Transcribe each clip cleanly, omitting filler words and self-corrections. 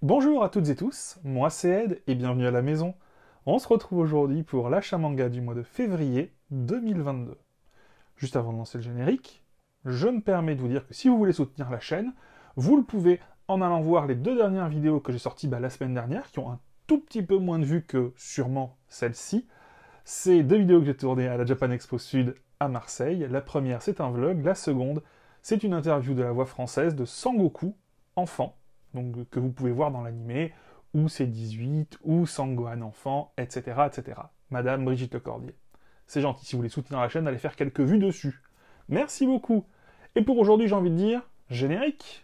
Bonjour à toutes et tous, moi c'est Ed et bienvenue à la maison. On se retrouve aujourd'hui pour l'achat manga du mois de février 2022. Juste avant de lancer le générique, je me permets de vous dire que si vous voulez soutenir la chaîne, vous le pouvez en allant voir les deux dernières vidéos que j'ai sorties la semaine dernière, qui ont un tout petit peu moins de vues que sûrement celle-ci. C'est deux vidéos que j'ai tournées à la Japan Expo Sud à Marseille. La première c'est un vlog, la seconde c'est une interview de la voix française de Sangoku, enfant, donc que vous pouvez voir dans l'animé, ou C18, ou Sangohan enfant, etc., etc. Madame Brigitte Lecordier. C'est gentil, si vous voulez soutenir la chaîne, allez faire quelques vues dessus. Merci beaucoup. Et pour aujourd'hui, j'ai envie de dire, générique.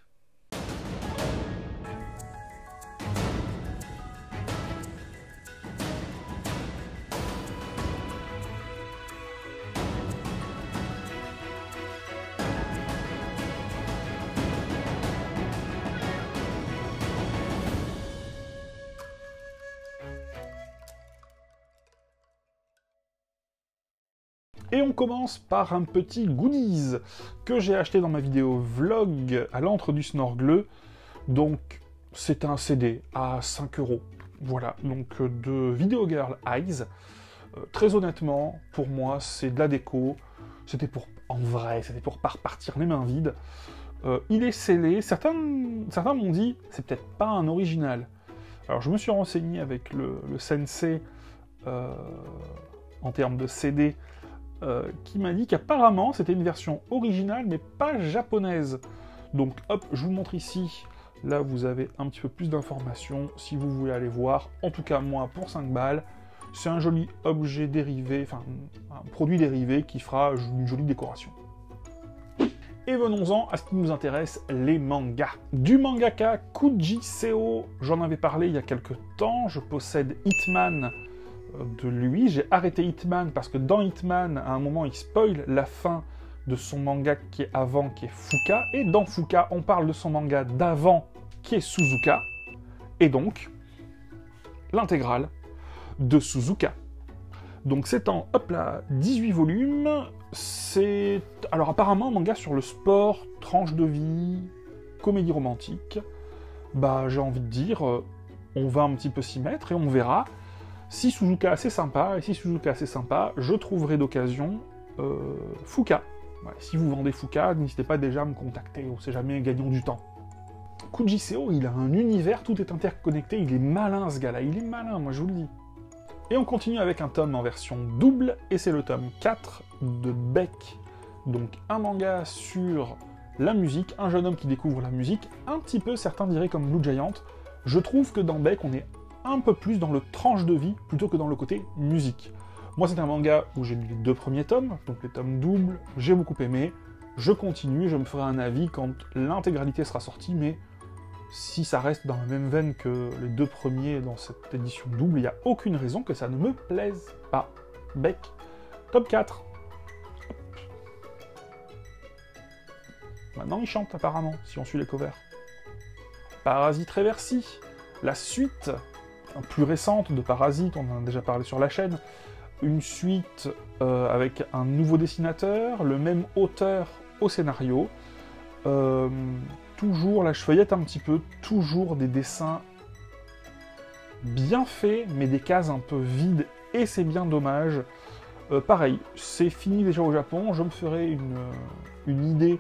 Et on commence par un petit goodies que j'ai acheté dans ma vidéo vlog à l'antre du Snorgle. Donc, c'est un CD à 5 €. Voilà, donc de Video Girl Eyes. Très honnêtement, pour moi, c'est de la déco. C'était pour, en vrai, c'était pour pas repartir les mains vides. Il est scellé. Certains m'ont dit, c'est peut-être pas un original. Alors, je me suis renseigné avec le sensei en termes de CD. Qui m'a dit qu'apparemment c'était une version originale mais pas japonaise. Donc hop, je vous montre ici, là vous avez un petit peu plus d'informations si vous voulez aller voir. En tout cas moi pour 5 balles, c'est un joli objet dérivé, enfin un produit dérivé qui fera une jolie décoration. Et venons-en à ce qui nous intéresse, les mangas. Du mangaka Kuji Seo, j'en avais parlé il y a quelques temps, je possède Hitman de lui. J'ai arrêté Hitman parce que dans Hitman, à un moment, il spoil la fin de son manga qui est avant, qui est Fuka, et dans Fuka, on parle de son manga d'avant, qui est Suzuka, et donc, l'intégrale de Suzuka. Donc c'est en, hop là, 18 volumes, c'est... Alors apparemment, un manga sur le sport, tranche de vie, comédie romantique, bah j'ai envie de dire, on va un petit peu s'y mettre, et on verra. Si Suzuka c'est sympa, et si Suzuka c'est sympa, je trouverai d'occasion Fuka. Ouais, si vous vendez Fuka, n'hésitez pas déjà à me contacter, on sait jamais, gagnons du temps. Kuji Seo, il a un univers, tout est interconnecté, il est malin ce gars-là, il est malin, moi je vous le dis. Et on continue avec un tome en version double, et c'est le tome 4 de Beck. Donc un manga sur la musique, un jeune homme qui découvre la musique, un petit peu, certains diraient comme Blue Giant. Je trouve que dans Beck, on est un peu plus dans le tranche de vie, plutôt que dans le côté musique. Moi, c'est un manga où j'ai lu les 2 premiers tomes, donc les tomes doubles, j'ai beaucoup aimé. Je continue, je me ferai un avis quand l'intégralité sera sortie, mais si ça reste dans la même veine que les 2 premiers dans cette édition double, il n'y a aucune raison que ça ne me plaise pas. Beck, tome 4. Hop. Maintenant, il chante apparemment, si on suit les covers. Parasite Reversi, la suite plus récente de Parasite, on en a déjà parlé sur la chaîne, une suite avec un nouveau dessinateur, le même auteur au scénario, toujours, là je feuillette un petit peu, toujours des dessins bien faits, mais des cases un peu vides, et c'est bien dommage. Pareil, c'est fini déjà au Japon, je me ferai une idée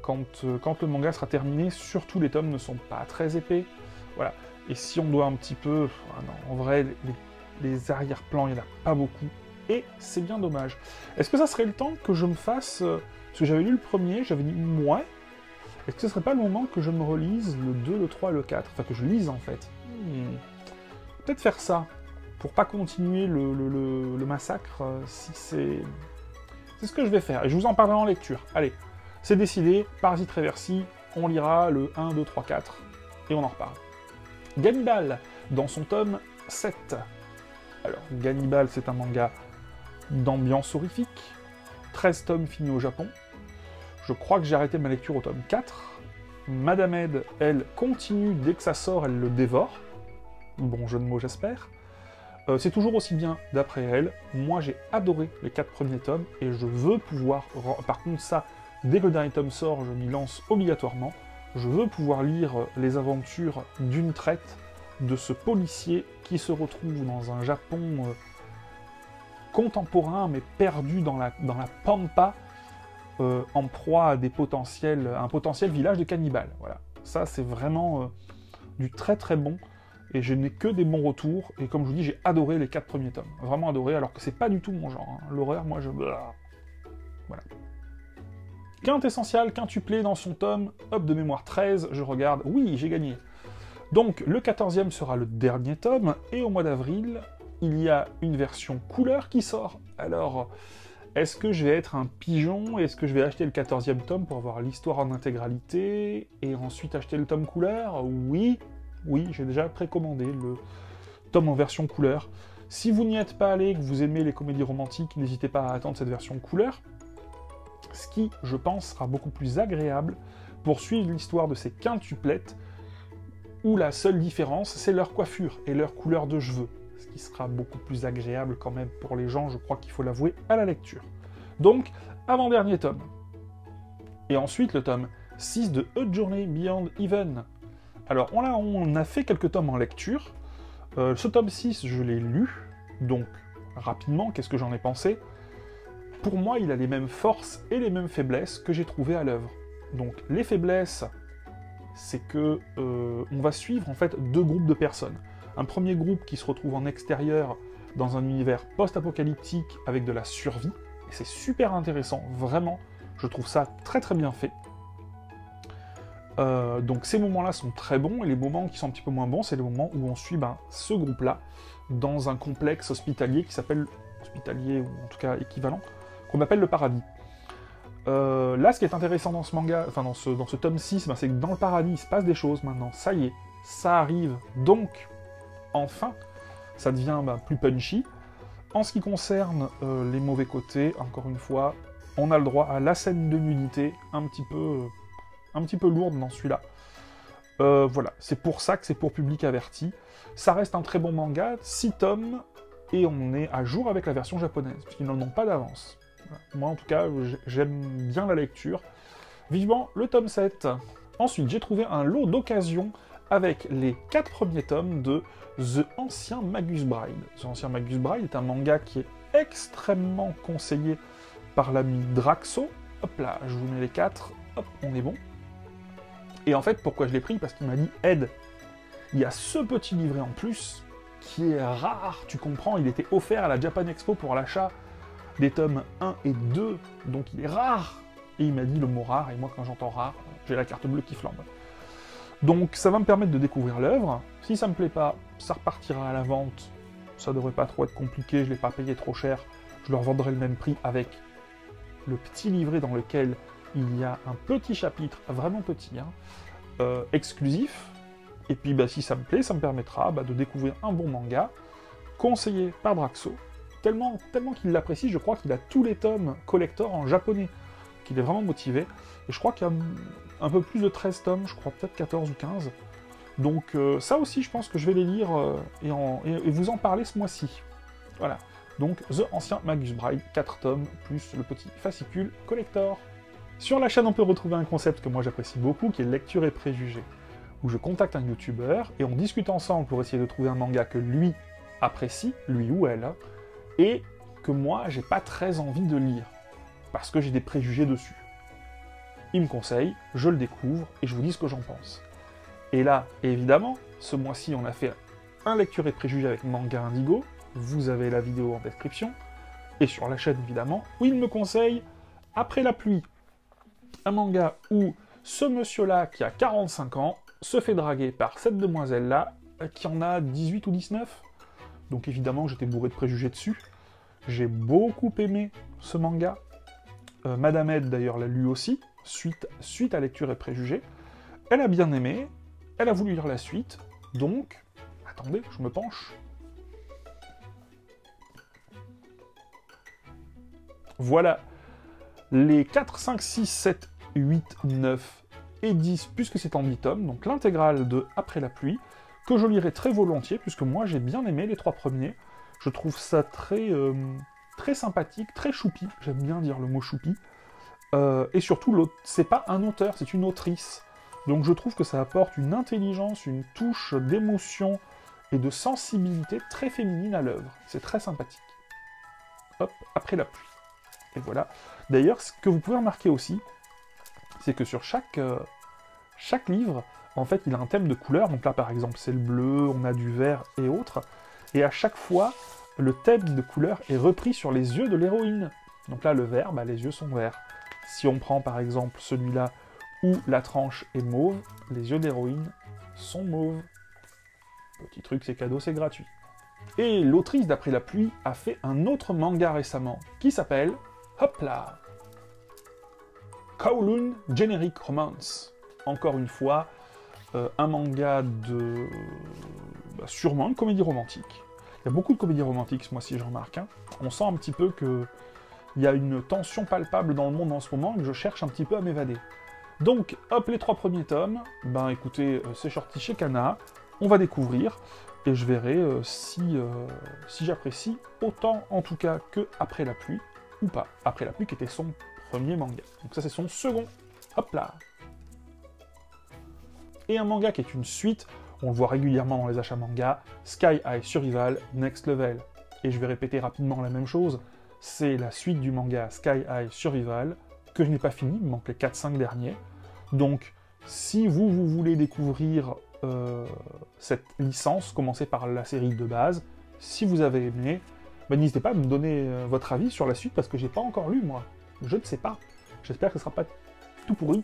quand le manga sera terminé, surtout les tomes ne sont pas très épais, voilà. Et si on doit un petit peu... Ah non, en vrai, les arrière-plans, il n'y en a pas beaucoup. Et c'est bien dommage. Est-ce que ça serait le temps que je me fasse... Parce que j'avais lu le premier, j'avais dit « ouais ». Est-ce que ce serait pas le moment que je me relise le 2, le 3 et le 4 ? Enfin, que je lise, en fait. Peut-être faire ça, pour pas continuer le massacre, si c'est... C'est ce que je vais faire, et je vous en parlerai en lecture. Allez, c'est décidé, Parasite Reversi, on lira le 1, 2, 3, 4, et on en reparle. Gannibal, dans son tome 7. Alors, Gannibal, c'est un manga d'ambiance horrifique. 13 tomes finis au Japon. Je crois que j'ai arrêté ma lecture au tome 4. Madame Ed, elle, continue, dès que ça sort, elle le dévore. Bon jeu de mots, j'espère. C'est toujours aussi bien d'après elle. Moi, j'ai adoré les 4 premiers tomes, et je veux pouvoir... Par contre, ça, dès que le dernier tome sort, je m'y lance obligatoirement. Je veux pouvoir lire les aventures d'une traite de ce policier qui se retrouve dans un Japon contemporain, mais perdu dans la pampa, en proie à un potentiel village de cannibales. Voilà. Ça, c'est vraiment du très très bon, et je n'ai que des bons retours, et comme je vous dis, j'ai adoré les 4 premiers tomes. Vraiment adoré, alors que c'est pas du tout mon genre. Hein. L'horreur, moi, je... Voilà. Quintessential, quintuplé dans son tome, hop, de mémoire 13, je regarde, oui, j'ai gagné. Donc, le 14e sera le dernier tome, et au mois d'avril, il y a une version couleur qui sort. Alors, est-ce que je vais être un pigeon? Est-ce que je vais acheter le 14e tome pour avoir l'histoire en intégralité, et ensuite acheter le tome couleur? Oui, j'ai déjà précommandé le tome en version couleur. Si vous n'y êtes pas allé, que vous aimez les comédies romantiques, n'hésitez pas à attendre cette version couleur. Ce qui, je pense, sera beaucoup plus agréable pour suivre l'histoire de ces quintuplettes, où la seule différence, c'est leur coiffure et leur couleur de cheveux. Ce qui sera beaucoup plus agréable quand même pour les gens, je crois qu'il faut l'avouer, à la lecture. Donc, avant-dernier tome. Et ensuite, le tome 6 de A Journey Beyond Even. Alors, on a fait quelques tomes en lecture. Ce tome 6, je l'ai lu. Donc, rapidement, qu'est-ce que j'en ai pensé? Pour moi, il a les mêmes forces et les mêmes faiblesses que j'ai trouvées à l'œuvre. Donc, les faiblesses, c'est que on va suivre en fait 2 groupes de personnes. Un premier groupe qui se retrouve en extérieur dans un univers post-apocalyptique avec de la survie, et c'est super intéressant, vraiment, je trouve ça très très bien fait. Donc ces moments-là sont très bons, et les moments qui sont un petit peu moins bons, c'est les moments où on suit ce groupe-là dans un complexe hospitalier qui s'appelle, hospitalier ou en tout cas équivalent, qu'on appelle le Paradis. Là, ce qui est intéressant dans ce manga, enfin dans ce tome 6, c'est que dans le Paradis, il se passe des choses maintenant, ça y est, ça arrive, donc, enfin, ça devient plus punchy. En ce qui concerne les mauvais côtés, encore une fois, on a le droit à la scène de nudité, un petit peu lourde dans celui-là. Voilà, c'est pour ça que c'est pour public averti. Ça reste un très bon manga, 6 tomes, et on est à jour avec la version japonaise, puisqu'ils n'en ont pas d'avance. Voilà. Moi, en tout cas, j'aime bien la lecture. Vivement le tome 7. Ensuite, j'ai trouvé un lot d'occasion avec les 4 premiers tomes de The Ancient Magus Bride. The Ancient Magus Bride est un manga qui est extrêmement conseillé par l'ami Draxo. Hop là, je vous mets les 4, hop, on est bon. Et en fait, pourquoi je l'ai pris? Parce qu'il m'a dit « Aide, il y a ce petit livret en plus, qui est rare, tu comprends, il était offert à la Japan Expo pour l'achat des tomes 1 et 2, donc il est rare !» Et il m'a dit le mot rare, et moi quand j'entends rare, j'ai la carte bleue qui flambe. Donc ça va me permettre de découvrir l'œuvre. Si ça me plaît pas, ça repartira à la vente. Ça devrait pas trop être compliqué, je l'ai pas payé trop cher. Je leur vendrai le même prix avec le petit livret dans lequel il y a un petit chapitre, vraiment petit, exclusif. Et puis si ça me plaît, ça me permettra de découvrir un bon manga, conseillé par Draxo. Tellement qu'il l'apprécie, je crois qu'il a tous les tomes collector en japonais. Qu'il est vraiment motivé. Et je crois qu'il y a un peu plus de 13 tomes, je crois peut-être 14 ou 15. Donc ça aussi, je pense que je vais les lire et vous en parler ce mois-ci. Voilà. Donc The Ancient Magus Bride, 4 tomes, plus le petit fascicule collector. Sur la chaîne, on peut retrouver un concept que moi j'apprécie beaucoup, qui est lecture et préjugés, où je contacte un youtubeur, et on discute ensemble pour essayer de trouver un manga que lui apprécie, lui ou elle, et que moi, j'ai pas très envie de lire, parce que j'ai des préjugés dessus. Il me conseille, je le découvre, et je vous dis ce que j'en pense. Et là, évidemment, ce mois-ci, on a fait un lecture et préjugés avec Manga Indigo, vous avez la vidéo en description, et sur la chaîne, évidemment, où il me conseille Après la pluie, un manga où ce monsieur-là, qui a 45 ans, se fait draguer par cette demoiselle-là, qui en a 18 ou 19. Donc évidemment, j'étais bourré de préjugés dessus. J'ai beaucoup aimé ce manga. Madame Ed, d'ailleurs, l'a lu aussi, suite à lecture et préjugés. Elle a bien aimé, elle a voulu lire la suite, donc... Attendez, je me penche. Voilà les 4, 5, 6, 7, 8, 9 et 10, puisque c'est en 10 tomes, donc l'intégrale de Après la pluie, que je lirai très volontiers, puisque moi j'ai bien aimé les 3 premiers. Je trouve ça très sympathique, très choupi, j'aime bien dire le mot choupi. Et surtout, c'est pas un auteur, c'est une autrice. Donc je trouve que ça apporte une intelligence, une touche d'émotion et de sensibilité très féminine à l'œuvre. C'est très sympathique. Hop, après la pluie. Et voilà. D'ailleurs, ce que vous pouvez remarquer aussi, c'est que sur chaque livre, en fait, il a un thème de couleur. Donc là, par exemple, c'est le bleu, on a du vert et autres. Et à chaque fois, le thème de couleur est repris sur les yeux de l'héroïne. Donc là, le vert, bah, les yeux sont verts. Si on prend par exemple celui-là où la tranche est mauve, les yeux d'héroïne sont mauves. Petit truc, c'est cadeau, c'est gratuit. Et l'autrice d'Après la pluie a fait un autre manga récemment qui s'appelle Hop là, Kowloon Generic Romance. Encore une fois, un manga de... sûrement une comédie romantique. Il y a beaucoup de comédies romantiques ce mois-ci, je remarque. Hein. On sent un petit peu qu'il y a une tension palpable dans le monde en ce moment et que je cherche un petit peu à m'évader. Donc, hop, les 3 premiers tomes. Ben écoutez, c'est sorti chez Kana. On va découvrir et je verrai si j'apprécie autant en tout cas que Après la pluie ou pas. Après la pluie qui était son premier manga. Donc ça c'est son second. Hop là. Et un manga qui est une suite, on le voit régulièrement dans les achats manga, Sky High Survival Next Level. Et je vais répéter rapidement la même chose, c'est la suite du manga Sky High Survival, que je n'ai pas fini, il me manque les 4-5 derniers. Donc, si vous voulez découvrir cette licence, commencez par la série de base, si vous avez aimé, ben, n'hésitez pas à me donner votre avis sur la suite, parce que j'ai pas encore lu, moi. Je ne sais pas. J'espère que ce sera pas tout pourri.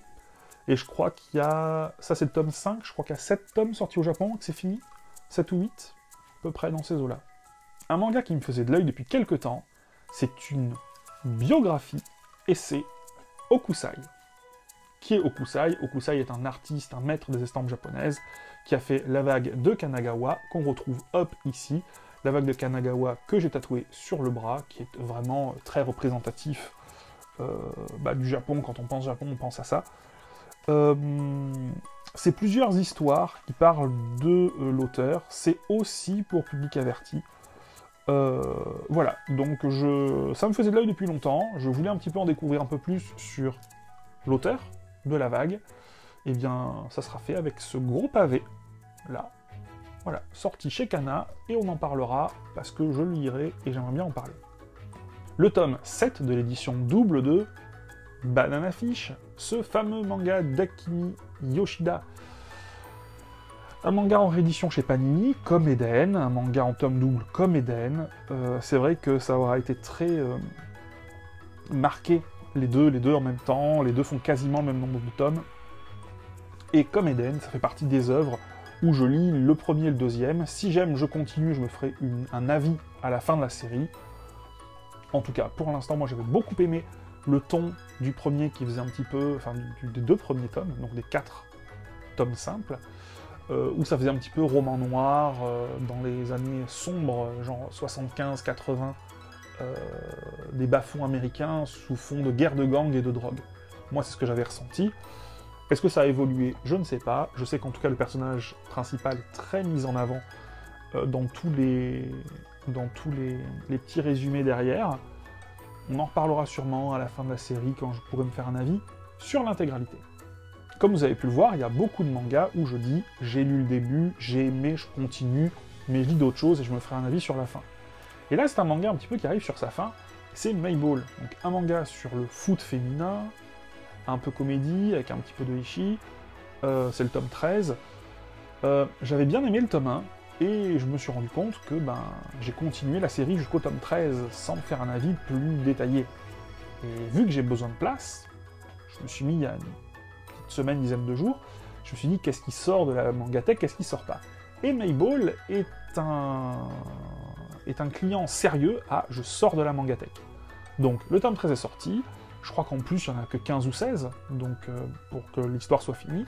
Et je crois qu'il y a... Ça, c'est le tome 5. Je crois qu'il y a 7 tomes sortis au Japon, que c'est fini. 7 ou 8, à peu près dans ces eaux-là. Un manga qui me faisait de l'œil depuis quelques temps, c'est une biographie, et c'est Hokusai. Qui est Hokusai? Hokusai est un artiste, un maître des estampes japonaises, qui a fait la vague de Kanagawa, qu'on retrouve hop ici. La vague de Kanagawa que j'ai tatouée sur le bras, qui est vraiment très représentatif du Japon. Quand on pense Japon, on pense à ça. C'est plusieurs histoires qui parlent de l'auteur. C'est aussi pour public averti. Voilà, donc ça me faisait de l'œil depuis longtemps. Je voulais un petit peu en découvrir un peu plus sur l'auteur de la vague. Et bien, ça sera fait avec ce gros pavé, là. Voilà, sorti chez Kana, et on en parlera parce que je le lirai et j'aimerais bien en parler. Le tome 7 de l'édition double de Banana Fish, ce fameux manga d'Akimi Yoshida. Un manga en réédition chez Panini, comme Eden, un manga en tome double comme Eden. C'est vrai que ça aura été très marqué, les deux en même temps, les deux font quasiment le même nombre de tomes. Et comme Eden, ça fait partie des œuvres où je lis le premier et le deuxième. Si j'aime, je continue, je me ferai un avis à la fin de la série. En tout cas, pour l'instant, moi j'avais beaucoup aimé le ton du premier qui faisait un petit peu, enfin des 2 premiers tomes, donc des 4 tomes simples, où ça faisait un petit peu roman noir, dans les années sombres, genre 75-80, des bas-fonds américains sous fond de guerre de gangs et de drogue. Moi c'est ce que j'avais ressenti. Est-ce que ça a évolué? Je ne sais pas. Je sais qu'en tout cas le personnage principal est très mis en avant dans tous les petits résumés derrière. On en reparlera sûrement à la fin de la série quand je pourrai me faire un avis sur l'intégralité. Comme vous avez pu le voir, il y a beaucoup de mangas où je dis j'ai lu le début, j'ai aimé, je continue, mais je lis d'autres choses et je me ferai un avis sur la fin. Et là c'est un manga un petit peu qui arrive sur sa fin, c'est Mayball. Donc un manga sur le foot féminin, un peu comédie, avec un petit peu de ishi, c'est le tome 13. J'avais bien aimé le tome 1, et je me suis rendu compte que j'ai continué la série jusqu'au tome 13, sans me faire un avis plus détaillé. Et vu que j'ai besoin de place, je me suis mis il y a une petite semaine, dizaine de jours, je me suis dit qu'est-ce qui sort de la mangatech, qu'est-ce qui sort pas. Et Mayball est un client sérieux à je sors de la mangatech. Donc le tome 13 est sorti, je crois qu'en plus, il n'y en a que 15 ou 16, donc pour que l'histoire soit finie,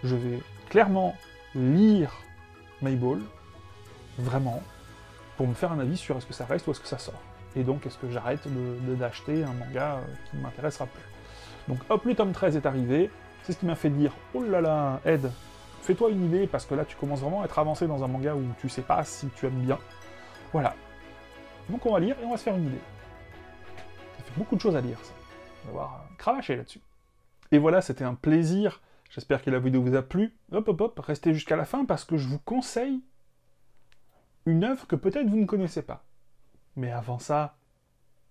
je vais clairement lire Mayball, vraiment, pour me faire un avis sur est-ce que ça reste ou est-ce que ça sort. Et donc, est-ce que j'arrête d'acheter un manga qui ne m'intéressera plus. Donc hop, le tome 13 est arrivé, c'est ce qui m'a fait dire « Oh là là, Ed, fais-toi une idée, parce que là, tu commences vraiment à être avancé dans un manga où tu sais pas si tu aimes bien. » Voilà. Donc on va lire et on va se faire une idée. Ça fait beaucoup de choses à lire, ça. On va voir cravacher là-dessus. Et voilà, c'était un plaisir J'espère que la vidéo vous a plu. Hop, hop, hop, restez jusqu'à la fin parce que je vous conseille une œuvre que peut-être vous ne connaissez pas. Mais avant ça,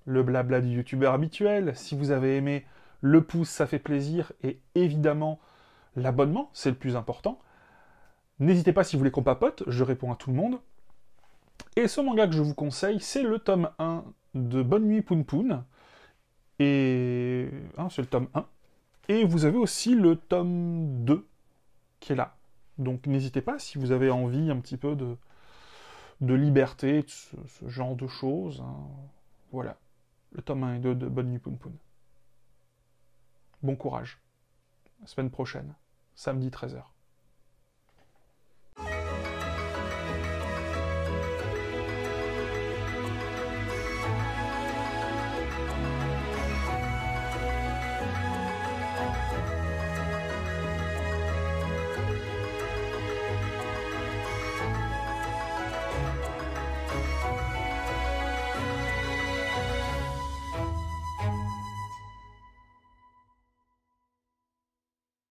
le blabla du youtubeur habituel. Si vous avez aimé, le pouce, ça fait plaisir. Et évidemment, l'abonnement, c'est le plus important. N'hésitez pas si vous voulez qu'on papote, je réponds à tout le monde. Et ce manga que je vous conseille, c'est le tome 1 de Bonne Nuit Poun Poun. Et... c'est le tome 1. Et vous avez aussi le tome 2 qui est là. Donc n'hésitez pas si vous avez envie un petit peu de liberté, de ce genre de choses. Hein. Voilà. Le tome 1 et 2 de Bonne Nuit Poun Poun. Bon courage. La semaine prochaine, samedi 13h.